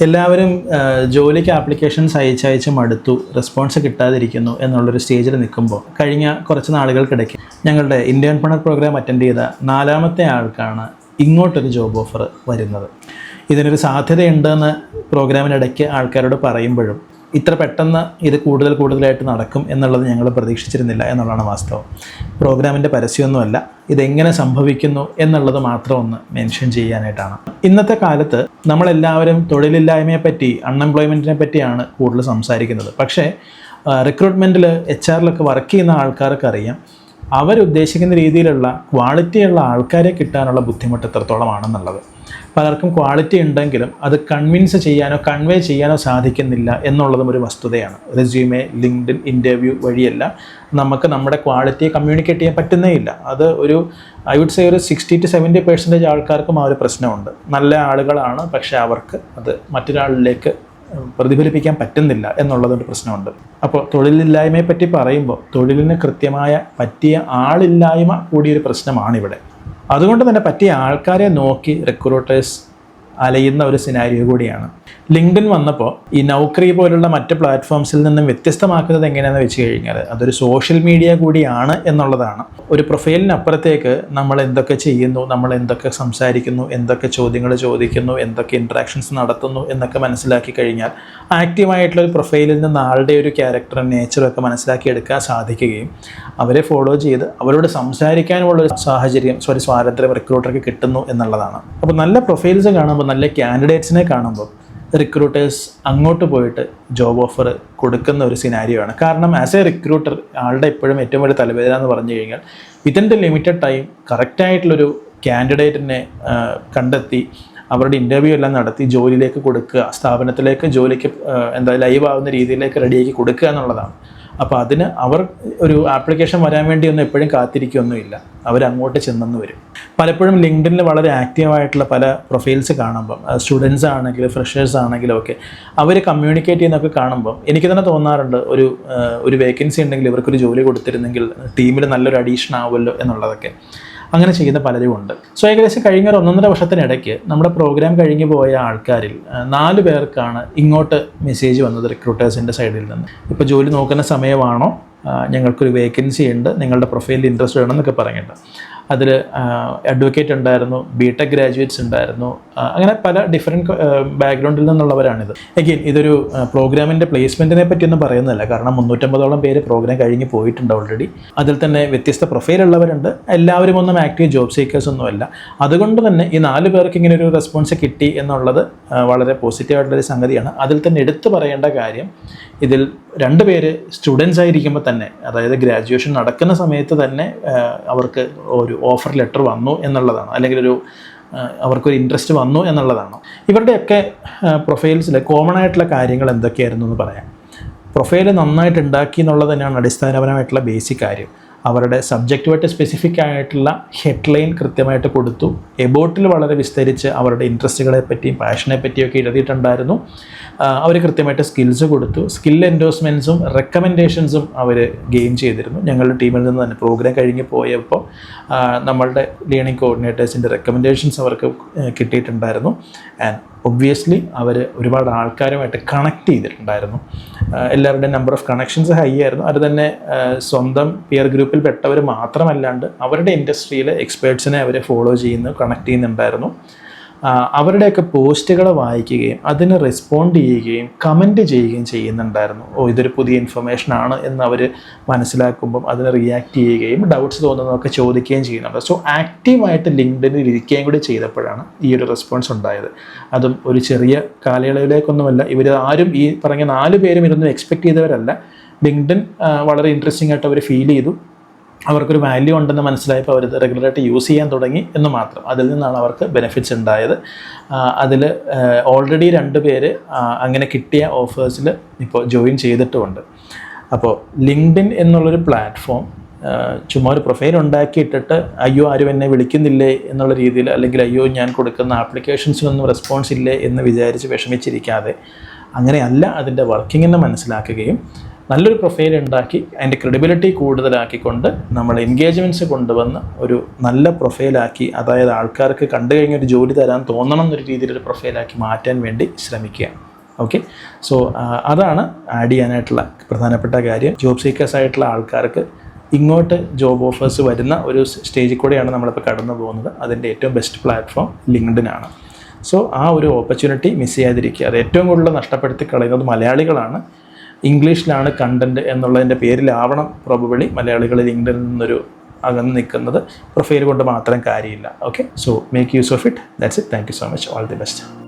എല്ലാവരും ജോലിക്ക് ആപ്ലിക്കേഷൻസ് അയച്ചയച്ച് മടുത്തു, റെസ്പോൺസ് കിട്ടാതിരിക്കുന്നു എന്നുള്ളൊരു സ്റ്റേജിൽ നിൽക്കുമ്പോൾ കഴിഞ്ഞ കുറച്ച് നാളുകൾക്കിടയ്ക്ക് ഞങ്ങളുടെ ഇന്റേൺപ്രണർ പ്രോഗ്രാം അറ്റൻഡ് ചെയ്ത 4ാമത്തെ ആൾക്കാണ് ഇങ്ങോട്ടൊരു ജോബ് ഓഫർ വരുന്നത്. ഇതിനൊരു സാധ്യതയുണ്ടെന്ന് പ്രോഗ്രാമിനിടയ്ക്ക് ആൾക്കാരോട് പറയുമ്പോഴും ഇത്ര പെട്ടെന്ന് ഇത് കൂടുതലായിട്ട് നടക്കും എന്നുള്ളത് ഞങ്ങൾ പ്രതീക്ഷിച്ചിരുന്നില്ല എന്നുള്ളതാണ് വാസ്തവം. പ്രോഗ്രാമിൻ്റെ പരസ്യമൊന്നുമല്ല, ഇതെങ്ങനെ സംഭവിക്കുന്നു എന്നുള്ളത് മാത്രം ഒന്ന് മെൻഷൻ ചെയ്യാനായിട്ടാണ്. ഇന്നത്തെ കാലത്ത് നമ്മളെല്ലാവരും തൊഴിലില്ലായ്മയെ പറ്റി, അൺഎംപ്ലോയ്മെൻറ്റിനെ പറ്റിയാണ് കൂടുതൽ സംസാരിക്കുന്നത്. പക്ഷേ റിക്രൂട്ട്മെൻറ്റിൽ HR വർക്ക് ചെയ്യുന്ന ആൾക്കാർക്ക് അറിയാം അവരുദ്ദേശിക്കുന്ന രീതിയിലുള്ള ക്വാളിറ്റിയുള്ള ആൾക്കാരെ കിട്ടാനുള്ള ബുദ്ധിമുട്ട് എത്രത്തോളമാണെന്നുള്ളത്. പലർക്കും ക്വാളിറ്റി ഉണ്ടെങ്കിലും അത് കൺവിൻസ് ചെയ്യാനോ കൺവേ ചെയ്യാനോ സാധിക്കുന്നില്ല എന്നുള്ളതും ഒരു വസ്തുതയാണ്. റെസ്യൂമെ, ലിങ്ക്ഡിൻ, ഇൻ്റർവ്യൂ വഴിയല്ല നമുക്ക് നമ്മുടെ ക്വാളിറ്റിയെ കമ്മ്യൂണിക്കേറ്റ് ചെയ്യാൻ പറ്റുന്നേ ഇല്ല. അത് ഐ വുഡ് സേ ഒരു 60 to 70% ആൾക്കാർക്കും ആ ഒരു പ്രശ്നമുണ്ട്. നല്ല ആളുകളാണ്, പക്ഷേ അവർക്ക് അത് മറ്റൊരാളിലേക്ക് പ്രതിഫലിപ്പിക്കാൻ പറ്റുന്നില്ല എന്നുള്ളതൊരു പ്രശ്നമുണ്ട്. അപ്പോൾ തൊഴിലില്ലായ്മയെ പറ്റി പറയുമ്പോൾ തൊഴിലിന് കൃത്യമായ പറ്റിയ ആളില്ലായ്മ കൂടിയൊരു പ്രശ്നമാണിവിടെ. അതുകൊണ്ട് തന്നെ പറ്റിയ ആൾക്കാരെ നോക്കി റിക്രൂട്ടേഴ്സ് അലയുന്ന ഒരു സിനാരിയോ കൂടിയാണ്. ലിങ്ക്ഡിൻ വന്നപ്പോൾ ഈ നൗക്കറി പോലുള്ള മറ്റ് പ്ലാറ്റ്ഫോംസിൽ നിന്നും വ്യത്യസ്തമാക്കുന്നത് എങ്ങനെയാണെന്ന് വെച്ച് കഴിഞ്ഞാൽ അതൊരു സോഷ്യൽ മീഡിയ കൂടിയാണ് എന്നുള്ളതാണ്. ഒരു പ്രൊഫൈലിനപ്പുറത്തേക്ക് നമ്മൾ എന്തൊക്കെ ചെയ്യുന്നു, നമ്മൾ എന്തൊക്കെ സംസാരിക്കുന്നു, എന്തൊക്കെ ചോദ്യങ്ങൾ ചോദിക്കുന്നു, എന്തൊക്കെ ഇൻട്രാക്ഷൻസ് നടത്തുന്നു എന്നൊക്കെ മനസ്സിലാക്കി കഴിഞ്ഞാൽ ആക്റ്റീവായിട്ടുള്ളൊരു പ്രൊഫൈലിൽ നിന്ന് ആളുടെ ഒരു ക്യാരക്ടറും നേച്ചറും ഒക്കെ മനസ്സിലാക്കിയെടുക്കാൻ സാധിക്കുകയും അവരെ ഫോളോ ചെയ്ത് അവരോട് സംസാരിക്കാനുമുള്ളൊരു സാഹചര്യം, സ്വാതന്ത്ര്യം റിക്രൂട്ടർക്ക് കിട്ടുന്നു എന്നുള്ളതാണ്. അപ്പോൾ നല്ല പ്രൊഫൈൽസ് കാണുമ്പോൾ, നല്ല കാൻഡിഡേറ്റ്സിനെ കാണുമ്പോൾ റിക്രൂട്ടേഴ്സ് അങ്ങോട്ട് പോയിട്ട് ജോബ് ഓഫർ കൊടുക്കുന്ന ഒരു സിനാരിയോ ആണ്. കാരണം ആസ് എ റിക്രൂട്ടർ ആളുടെ എപ്പോഴും ഏറ്റവും വലിയ തലവേദന എന്ന് പറഞ്ഞു കഴിഞ്ഞാൽ വിത്തിൻ ദ ലിമിറ്റഡ് ടൈം കറക്റ്റായിട്ടുള്ളൊരു കാൻഡിഡേറ്റിനെ കണ്ടെത്തി അവരുടെ ഇൻ്റർവ്യൂ എല്ലാം നടത്തി ജോലിയിലേക്ക് കൊടുക്കുക, സ്ഥാപനത്തിലേക്ക് ജോലിക്ക് ലൈവ് ആവുന്ന രീതിയിലേക്ക് റെഡിയാക്കി കൊടുക്കുക എന്നുള്ളതാണ്. അപ്പോൾ അതിന് അവർ ഒരു ആപ്ലിക്കേഷൻ വരാൻ വേണ്ടിയൊന്നും എപ്പോഴും കാത്തിരിക്കുകയൊന്നുമില്ല, അവരങ്ങോട്ട് ചെന്നെന്ന് വരും. പലപ്പോഴും ലിങ്ക്ഡിനിൽ വളരെ ആക്റ്റീവായിട്ടുള്ള പല പ്രൊഫൈൽസ് കാണുമ്പം, സ്റ്റുഡൻസ് ആണെങ്കിലും ഫ്രഷേഴ്സ് ആണെങ്കിലും ഒക്കെ അവർ കമ്മ്യൂണിക്കേറ്റ് ചെയ്യുന്നതൊക്കെ കാണുമ്പം എനിക്ക് തന്നെ തോന്നാറുണ്ട് ഒരു വേക്കൻസി ഉണ്ടെങ്കിൽ ഇവർക്കൊരു ജോലി കൊടുത്തിരുന്നെങ്കിൽ ടീമിൽ നല്ലൊരു അഡീഷൻ ആവുമല്ലോ എന്നുള്ളതൊക്കെ. അങ്ങനെ ചെയ്യുന്ന പലരും ഉണ്ട്. സോ ഏകദേശം കഴിഞ്ഞ ഒരു 1.5 വർഷത്തിനിടയ്ക്ക് നമ്മുടെ പ്രോഗ്രാം കഴിഞ്ഞ് പോയ ആൾക്കാരിൽ 4 പേർക്കാണ് ഇങ്ങോട്ട് മെസ്സേജ് വന്നത് റിക്രൂട്ടേഴ്സിൻ്റെ സൈഡിൽ നിന്ന്. ഇപ്പോൾ ജോലി നോക്കുന്ന സമയമാണോ, ഞങ്ങൾക്കൊരു വേക്കൻസി ഉണ്ട്, നിങ്ങളുടെ പ്രൊഫൈലിൽ ഇൻട്രസ്റ്റ് വേണമെന്നൊക്കെ പറഞ്ഞിട്ട്. അതിൽ അഡ്വക്കേറ്റ് ഉണ്ടായിരുന്നു, BTech ഗ്രാജുവേറ്റ്സ് ഉണ്ടായിരുന്നു, അങ്ങനെ പല ഡിഫറെൻറ്റ് ബാക്ക്ഗ്രൗണ്ടിൽ നിന്നുള്ളവരാണിത്. എഗെയിൻ ഇതൊരു പ്രോഗ്രാമിൻ്റെ പ്ലേസ്മെൻറ്റിനെ പറ്റിയൊന്നും പറയുന്നില്ല, കാരണം 350ഓളം പേര് പ്രോഗ്രാം കഴിഞ്ഞ് പോയിട്ടുണ്ട് ഓൾറെഡി. അതിൽ തന്നെ വ്യത്യസ്ത പ്രൊഫൈലുള്ളവരുണ്ട്, എല്ലാവരും ഒന്നും ആക്റ്റീവ് ജോബ് സീക്കേഴ്സ് ഒന്നുമല്ല. അതുകൊണ്ട് തന്നെ ഈ 4 പേർക്ക് ഇങ്ങനെ ഒരു റെസ്പോൺസ് കിട്ടി എന്നുള്ളത് വളരെ പോസിറ്റീവായിട്ടുള്ളൊരു സംഗതിയാണ്. അതിൽ തന്നെ എടുത്തു പറയേണ്ട കാര്യം, ഇതിൽ 2 പേര് സ്റ്റുഡൻസ് ആയിരിക്കുമ്പോൾ തന്നെ, അതായത് ഗ്രാജുവേഷൻ നടക്കുന്ന സമയത്ത് തന്നെ അവർക്ക് ഒരു ഓഫർ ലെറ്റർ വന്നു എന്നുള്ളതാണ്, അല്ലെങ്കിൽ അവർക്കൊരു ഇൻട്രസ്റ്റ് വന്നു എന്നുള്ളതാണ്. ഇവരുടെയൊക്കെ പ്രൊഫൈൽസിൽ കോമൺ ആയിട്ടുള്ള കാര്യങ്ങൾ എന്തൊക്കെയായിരുന്നു എന്ന് പറയാം. പ്രൊഫൈൽ നന്നായിട്ട് ഉണ്ടാക്കി എന്നുള്ളത് തന്നെയാണ് അടിസ്ഥാനപരമായിട്ടുള്ള ബേസിക് കാര്യം. അവരുടെ സബ്ജക്റ്റുമായിട്ട് സ്പെസിഫിക് ആയിട്ടുള്ള ഹെഡ്ലൈൻ കൃത്യമായിട്ട് കൊടുത്തു. എബോട്ടിൽ വളരെ വിസ്തരിച്ച് അവരുടെ ഇൻട്രസ്റ്റുകളെ പറ്റിയും പാഷനെ പറ്റിയൊക്കെ എഴുതിയിട്ടുണ്ടായിരുന്നു. അവർ കൃത്യമായിട്ട് സ്കിൽസ് കൊടുത്തു. സ്കിൽ എൻഡോഴ്സ്മെൻറ്റ്സും റെക്കമെൻഡേഷൻസും അവർ ഗെയിൻ ചെയ്തിരുന്നു. ഞങ്ങളുടെ ടീമിൽ നിന്ന് തന്നെ പ്രോഗ്രാം കഴിഞ്ഞ് പോയപ്പോൾ നമ്മളുടെ ലേണിംഗ് കോർഡിനേറ്റേഴ്സിൻ്റെ റെക്കമെൻഡേഷൻസ് അവർക്ക് കിട്ടിയിട്ടുണ്ടായിരുന്നു. ആൻഡ് ഒബ്വിയസ്ലി അവർ ഒരുപാട് ആൾക്കാരുമായിട്ട് കണക്ട് ചെയ്തിട്ടുണ്ടായിരുന്നു. എല്ലാവരുടെയും നമ്പർ ഓഫ് കണക്ഷൻസ് ഹൈ ആയിരുന്നു. അത് തന്നെ സ്വന്തം പിയർ ഗ്രൂപ്പിൽ പെട്ടവർ മാത്രമല്ലാണ്ട് അവരുടെ ഇൻഡസ്ട്രിയിലെ എക്സ്പേർട്സിനെ അവർ ഫോളോ ചെയ്യുന്നു, കണക്ട് ചെയ്യുന്നുണ്ടായിരുന്നു. അവരുടെയൊക്കെ പോസ്റ്റുകൾ വായിക്കുകയും അതിന് റെസ്പോണ്ട് ചെയ്യുകയും കമൻറ്റ് ചെയ്യുകയും ചെയ്യുന്നുണ്ടായിരുന്നു. ഇതൊരു പുതിയ ഇൻഫർമേഷനാണ് എന്ന് അവർ മനസ്സിലാക്കുമ്പം അതിന് റിയാക്ട് ചെയ്യുകയും ഡൗട്ട്സ് തോന്നുന്നതൊക്കെ ചോദിക്കുകയും ചെയ്യുന്നുണ്ട്. സോ ആക്റ്റീവായിട്ട് ലിങ്ക്ഡിനിൽ ഇരിക്കുകയും കൂടി ചെയ്തപ്പോഴാണ് ഈ ഒരു റെസ്പോൺസ് ഉണ്ടായത്. അതും ഒരു ചെറിയ കാലയളവിലേക്കൊന്നുമല്ല. ഇവർ ആരും ഈ പറഞ്ഞ 4 പേരും ഇതൊന്നും എക്സ്പെക്ട് ചെയ്തവരല്ല. ലിങ്ക്ഡിൻ വളരെ ഇൻട്രസ്റ്റിംഗ് ആയിട്ട് അവർ ഫീൽ ചെയ്തു. അവർക്കൊരു വാല്യൂ ഉണ്ടെന്ന് മനസ്സിലായപ്പോൾ അവരത് റെഗുലറായിട്ട് യൂസ് ചെയ്യാൻ തുടങ്ങി എന്ന് മാത്രം. അതിൽ നിന്നാണ് അവർക്ക് ബെനിഫിറ്റ്സ് ഉണ്ടായത്. അതിൽ ഓൾറെഡി 2 പേര് അങ്ങനെ കിട്ടിയ ഓഫേഴ്സിൽ ഇപ്പോൾ ജോയിൻ ചെയ്തിട്ടുമുണ്ട്. അപ്പോൾ ലിങ്ക്ഡിൻ എന്നുള്ളൊരു പ്ലാറ്റ്ഫോം ചുമ്മാ ഒരു പ്രൊഫൈൽ ഉണ്ടാക്കിയിട്ടിട്ട് അയ്യോ ആരും എന്നെ വിളിക്കുന്നില്ലേ എന്നുള്ള രീതിയിൽ, അല്ലെങ്കിൽ അയ്യോ ഞാൻ കൊടുക്കുന്ന ആപ്ലിക്കേഷൻസിനൊന്നും റെസ്പോൺസ് ഇല്ലേ എന്ന് വിചാരിച്ച് വിഷമിച്ചിരിക്കാതെ, അങ്ങനെയല്ല അതിൻ്റെ വർക്കിംഗ് എന്ന് മനസ്സിലാക്കുകയും നല്ലൊരു പ്രൊഫൈൽ ഉണ്ടാക്കി അതിൻ്റെ ക്രെഡിബിലിറ്റി കൂടുതലാക്കിക്കൊണ്ട് നമ്മൾ എൻഗേജ്മെൻറ്റ്സ് കൊണ്ടുവന്ന് ഒരു നല്ല പ്രൊഫൈലാക്കി, അതായത് ആൾക്കാർക്ക് കണ്ടു കഴിഞ്ഞൊരു ജോലി തരാൻ തോന്നണം എന്നൊരു രീതിയിലൊരു പ്രൊഫൈലാക്കി മാറ്റാൻ വേണ്ടി ശ്രമിക്കുക. ഓക്കെ, സോ അതാണ് ആഡ് ചെയ്യാനായിട്ടുള്ള പ്രധാനപ്പെട്ട കാര്യം. ജോബ് സീക്കേഴ്സ് ആയിട്ടുള്ള ആൾക്കാർക്ക് ഇങ്ങോട്ട് ജോബ് ഓഫേഴ്സ് വരുന്ന ഒരു സ്റ്റേജിൽ കൂടെയാണ് നമ്മളിപ്പോൾ കടന്നു പോകുന്നത്. അതിൻ്റെ ഏറ്റവും ബെസ്റ്റ് പ്ലാറ്റ്ഫോം ലിങ്ക്ഡിൻ ആണ്. സോ ആ ഒരു ഓപ്പർച്യൂണിറ്റി മിസ് ചെയ്യാതിരിക്കുക. അത് ഏറ്റവും കൂടുതൽ നഷ്ടപ്പെടുത്തി കളയുന്നത് മലയാളികളാണ്. ഇംഗ്ലീഷിലാണ് കണ്ടൻറ്റ് എന്നുള്ളതിൻ്റെ പേരിലാവണം പ്രോബബിളി മലയാളികൾ ലിങ്ക്ഡിനിൽ നിന്നൊരു അകന്ന് നിൽക്കുന്നത്. പ്രൊഫൈൽ കൊണ്ട് മാത്രം കാര്യമില്ല. Okay, so make use of it. That's it. Thank you so much. All the best.